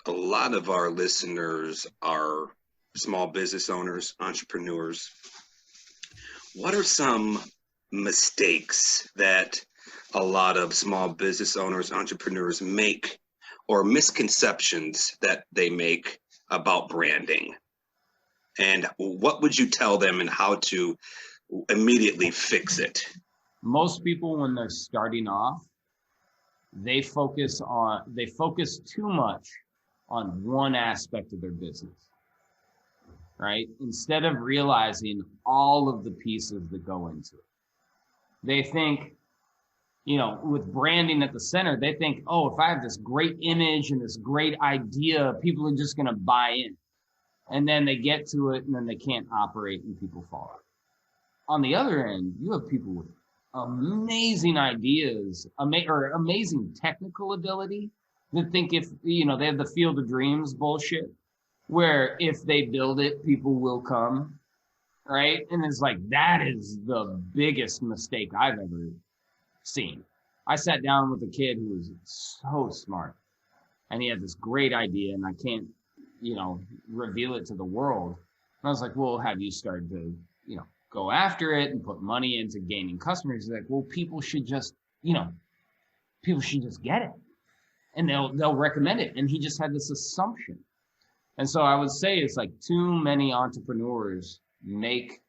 a lot of our listeners are small business owners, entrepreneurs. What are some mistakes that a lot of small business owners, entrepreneurs make, or misconceptions that they make about branding? And what would you tell them and how to immediately fix it? Most people, when they're starting off, they focus too much on one aspect of their business, right? Instead of realizing all of the pieces that go into it. They think, with branding at the center, they think, oh, if I have this great image and this great idea, people are just going to buy in. And then they get to it and then they can't operate and people fall out. On the other end, you have people with amazing ideas, or amazing technical ability that think if, they have the field of dreams bullshit, where if they build it, people will come, right? And it's like, that is the biggest mistake I've ever seen. I sat down with a kid who was so smart and he had this great idea and I can't, reveal it to the world. And I was like, well, have you started to, go after it and put money into gaining customers? He's like, well, people should just get it and they'll recommend it. And he just had this assumption. And so I would say it's like too many entrepreneurs make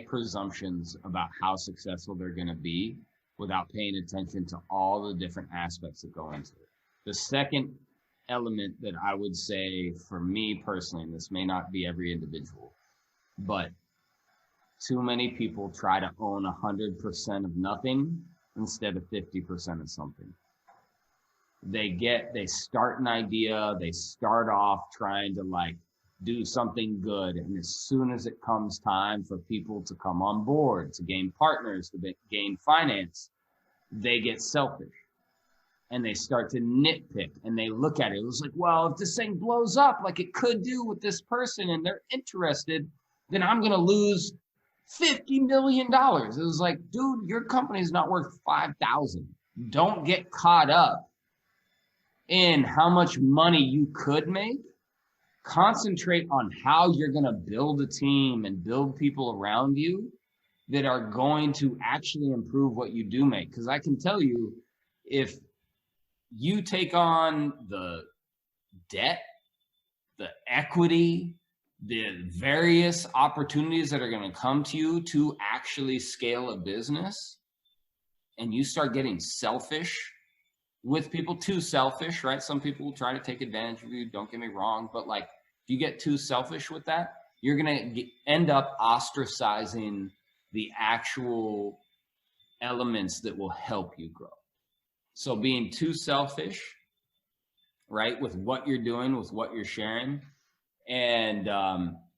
presumptions about how successful they're going to be without paying attention to all the different aspects that go into it. The second element that I would say for me personally, and this may not be every individual, but too many people try to own 100% of nothing instead of 50% of something. They start an idea, they start off trying to do something good. And as soon as it comes time for people to come on board, to gain partners, to gain finance, they get selfish and they start to nitpick and they look at it. It was like, well, if this thing blows up like it could do with this person and they're interested, then I'm going to lose $50 million. It was like, dude, your company is not worth 5,000. Don't get caught up in how much money you could make. Concentrate on how you're going to build a team and build people around you that are going to actually improve what you do make. Because I can tell you, if you take on the debt, the equity, the various opportunities that are going to come to you to actually scale a business, and you start getting selfish with people, too selfish, right? Some people will try to take advantage of you, don't get me wrong, but if you get too selfish with that, you're going to end up ostracizing the actual elements that will help you grow. So being too selfish, right, with what you're doing, with what you're sharing, and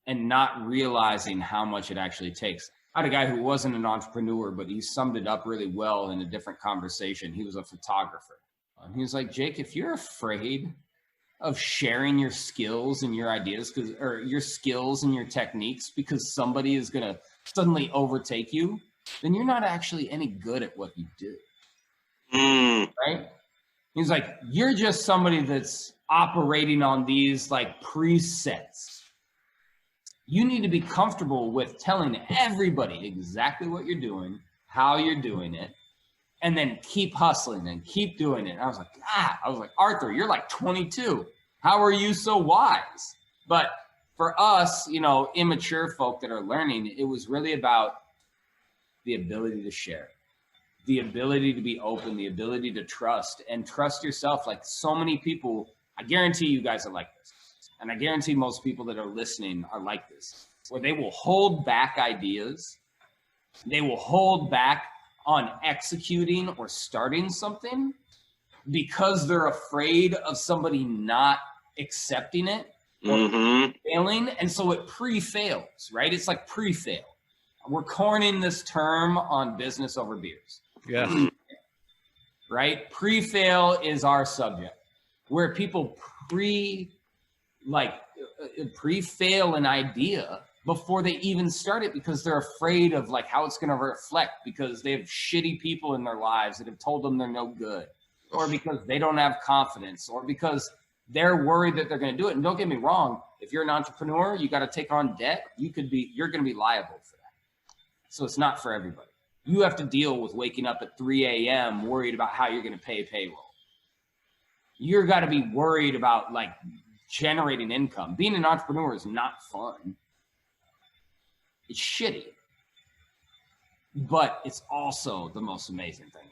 not realizing how much it actually takes. I had a guy who wasn't an entrepreneur, but he summed it up really well in a different conversation. He was a photographer. He was like, Jake, if you're afraid of sharing your skills and your ideas, or your skills and your techniques, because somebody is going to suddenly overtake you, then you're not actually any good at what you do. Right? He's like, you're just somebody that's operating on these presets. You need to be comfortable with telling everybody exactly what you're doing, how you're doing it, and then keep hustling and keep doing it. And I was like, Arthur, you're 22. How are you so wise? But for us, immature folk that are learning, it was really about the ability to share, the ability to be open, the ability to trust and trust yourself. So many people, I guarantee you guys are like this. And I guarantee most people that are listening are like this, where they will hold back ideas. They will hold back on executing or starting something because they're afraid of somebody not accepting it or failing. And so it pre-fails, right? It's like pre-fail. We're coining this term on Business Over Beers. Yeah. Right? Pre-fail is our subject, where people pre-fail an idea before they even start it because they're afraid of how it's going to reflect, because they have shitty people in their lives that have told them they're no good, or because they don't have confidence, or because They're worried that they're going to do it. And don't get me wrong, if you're an entrepreneur, you got to take on debt. You're going to be liable for that. So it's not for everybody. You have to deal with waking up at 3 a.m. worried about how you're going to pay payroll. You're got to be worried about like generating income. Being an entrepreneur is not fun. It's shitty, but it's also the most amazing thing.